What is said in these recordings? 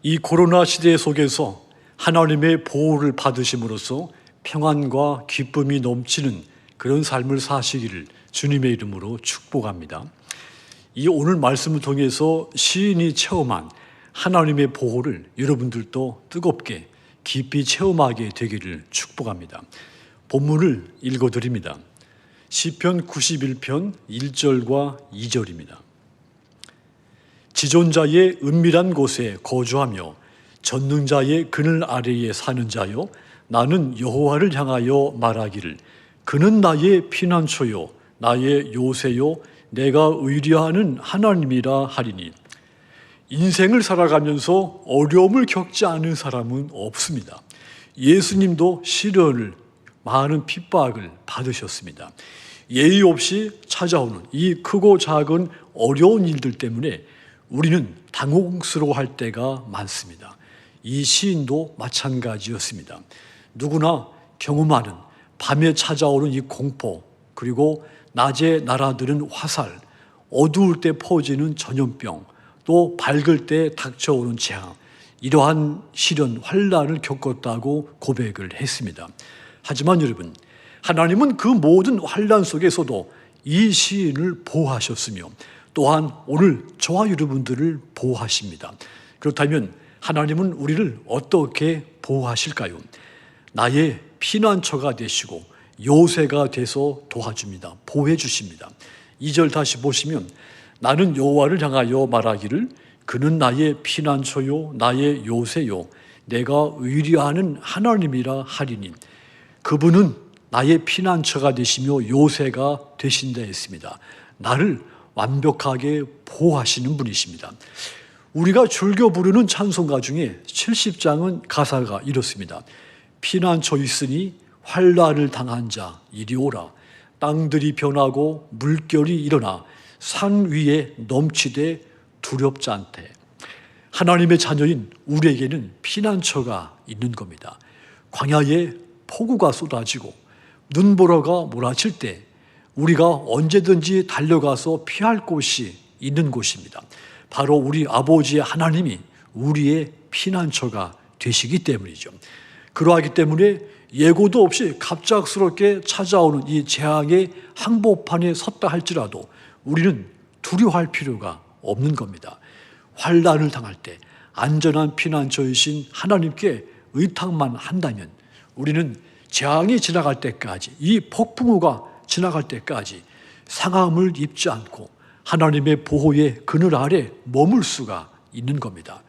이 코로나 시대 속에서 하나님의 보호를 받으심으로써 평안과 기쁨이 넘치는 그런 삶을 사시기를 주님의 이름으로 축복합니다. 이 오늘 말씀을 통해서 시인이 체험한 하나님의 보호를 여러분들도 뜨겁게 깊이 체험하게 되기를 축복합니다. 본문을 읽어드립니다. 시편 91편 1절과 2절입니다. 지존자의 은밀한 곳에 거주하며 전능자의 그늘 아래에 사는 자여, 나는 여호와를 향하여 말하기를 그는 나의 피난처요 나의 요새요 내가 의뢰하는 하나님이라 하리니. 인생을 살아가면서 어려움을 겪지 않은 사람은 없습니다. 예수님도 시련을, 많은 핍박을 받으셨습니다. 예의 없이 찾아오는 이 크고 작은 어려운 일들 때문에 우리는 당혹스러워할 때가 많습니다. 이 시인도 마찬가지였습니다. 누구나 경험하는 밤에 찾아오는 이 공포, 그리고 낮에 날아드는 화살, 어두울 때 퍼지는 전염병, 또 밝을 때 닥쳐오는 재앙, 이러한 시련, 환난을 겪었다고 고백을 했습니다. 하지만 여러분, 하나님은 그 모든 환난 속에서도 이 시인을 보호하셨으며 또한 오늘 저와 여러분들을 보호하십니다. 그렇다면 하나님은 우리를 어떻게 보호하실까요? 나의 피난처가 되시고 요새가 돼서 도와줍니다. 보호해 주십니다. 2절 다시 보시면 나는 여호와를 향하여 말하기를 그는 나의 피난처요 나의 요새요 내가 의뢰하는 하나님이라 하리니. 그분은 나의 피난처가 되시며 요새가 되신다 했습니다. 나를 완벽하게 보호하시는 분이십니다. 우리가 즐겨 부르는 찬송가 중에 70장은 가사가 이렇습니다. 피난처 있으니 환난을 당한 자 이리 오라. 땅들이 변하고 물결이 일어나 산 위에 넘치되 두렵지 않대. 하나님의 자녀인 우리에게는 피난처가 있는 겁니다. 광야에 폭우가 쏟아지고 눈보라가 몰아칠 때 우리가 언제든지 달려가서 피할 곳이 있는 곳입니다. 바로 우리 아버지의 하나님이 우리의 피난처가 되시기 때문이죠. 그러하기 때문에 예고도 없이 갑작스럽게 찾아오는 이 재앙의 항복판에 섰다 할지라도 우리는 두려워할 필요가 없는 겁니다. 환난을 당할 때 안전한 피난처이신 하나님께 의탁만 한다면 우리는 재앙이 지나갈 때까지, 이 폭풍우가 지나갈 때까지 상함을 입지 않고 하나님의 보호의 그늘 아래 머물 수가 있는 겁니다.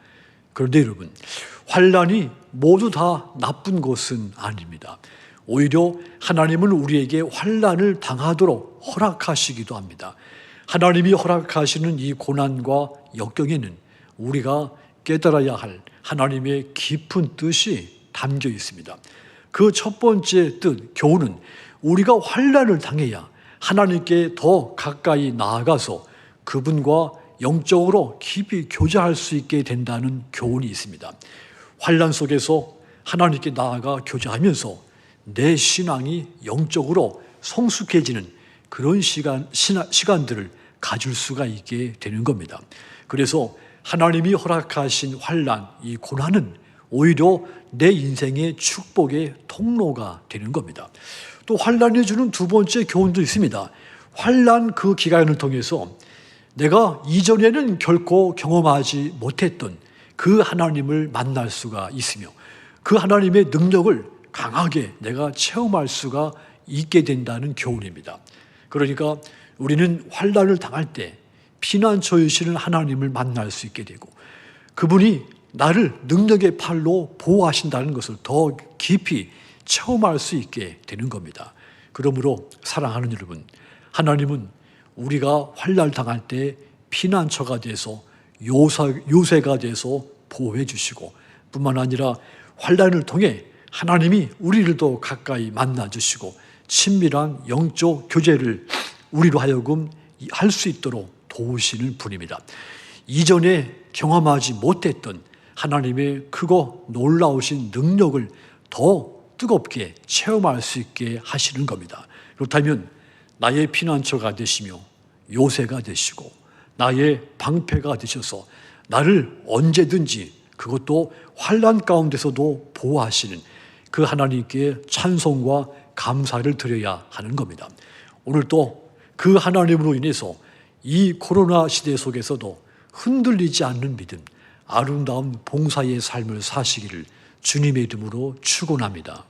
그런데 여러분, 환난이 모두 다 나쁜 것은 아닙니다. 오히려 하나님은 우리에게 환난을 당하도록 허락하시기도 합니다. 하나님이 허락하시는 이 고난과 역경에는 우리가 깨달아야 할 하나님의 깊은 뜻이 담겨 있습니다. 그 첫 번째 뜻, 교훈은 우리가 환난을 당해야 하나님께 더 가까이 나아가서 그분과 영적으로 깊이 교제할 수 있게 된다는 교훈이 있습니다. 환난 속에서 하나님께 나아가 교제하면서 내 신앙이 영적으로 성숙해지는 그런 시간들을 가질 수가 있게 되는 겁니다. 그래서 하나님이 허락하신 환난, 이 고난은 오히려 내 인생의 축복의 통로가 되는 겁니다. 또 환난이 주는 두 번째 교훈도 있습니다. 환난 그 기간을 통해서 내가 이전에는 결코 경험하지 못했던 그 하나님을 만날 수가 있으며 그 하나님의 능력을 강하게 내가 체험할 수가 있게 된다는 교훈입니다. 그러니까 우리는 환난을 당할 때 피난처이시는 하나님을 만날 수 있게 되고 그분이 나를 능력의 팔로 보호하신다는 것을 더 깊이 체험할 수 있게 되는 겁니다. 그러므로 사랑하는 여러분, 하나님은 우리가 환난을 당할 때 피난처가 돼서 요새가 돼서 보호해 주시고 뿐만 아니라 환난을 통해 하나님이 우리를 더 가까이 만나 주시고 친밀한 영적 교제를 우리로 하여금 할 수 있도록 도우시는 분입니다. 이전에 경험하지 못했던 하나님의 크고 놀라우신 능력을 더 뜨겁게 체험할 수 있게 하시는 겁니다. 그렇다면 나의 피난처가 되시며 요새가 되시고 나의 방패가 되셔서 나를 언제든지 그것도 환난 가운데서도 보호하시는 그 하나님께 찬송과 감사를 드려야 하는 겁니다. 오늘 또 그 하나님으로 인해서 이 코로나 시대 속에서도 흔들리지 않는 믿음, 아름다운 봉사의 삶을 사시기를 주님의 이름으로 축원합니다.